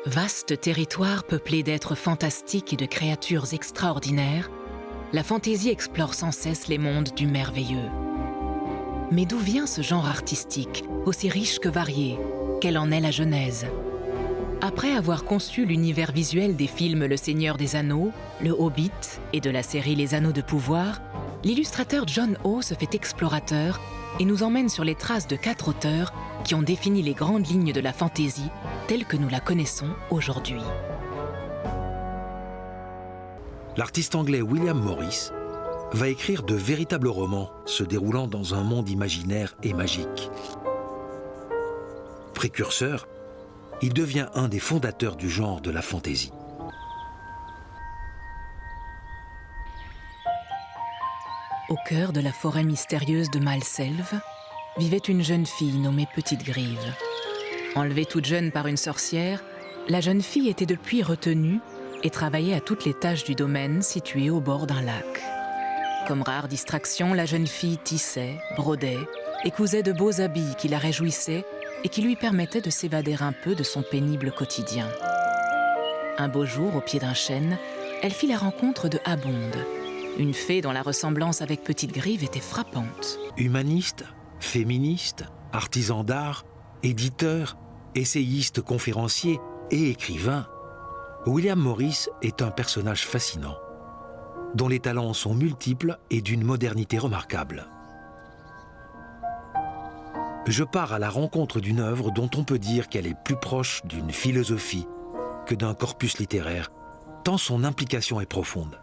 Vaste territoire peuplé d'êtres fantastiques et de créatures extraordinaires, la fantaisie explore sans cesse les mondes du merveilleux. Mais d'où vient ce genre artistique, aussi riche que varié? Quelle en est la genèse? Après avoir conçu l'univers visuel des films Le Seigneur des Anneaux, Le Hobbit et de la série Les Anneaux de Pouvoir, l'illustrateur John O se fait explorateur et nous emmène sur les traces de 4 auteurs qui ont défini les grandes lignes de la fantaisie telle que nous la connaissons aujourd'hui. L'artiste anglais William Morris va écrire de véritables romans se déroulant dans un monde imaginaire et magique. Précurseur, il devient un des fondateurs du genre de la fantaisie. Au cœur de la forêt mystérieuse de Malselve, vivait une jeune fille nommée Petite Grive. Enlevée toute jeune par une sorcière, la jeune fille était depuis retenue et travaillait à toutes les tâches du domaine situé au bord d'un lac. Comme rare distraction, la jeune fille tissait, brodait et cousait de beaux habits qui la réjouissaient et qui lui permettaient de s'évader un peu de son pénible quotidien. Un beau jour, au pied d'un chêne, elle fit la rencontre de Abonde, une fée dont la ressemblance avec Petite Grive était frappante. Humaniste, féministe, artisan d'art, éditeur, essayiste, conférencier et écrivain, William Morris est un personnage fascinant, dont les talents sont multiples et d'une modernité remarquable. Je pars à la rencontre d'une œuvre dont on peut dire qu'elle est plus proche d'une philosophie que d'un corpus littéraire, tant son implication est profonde.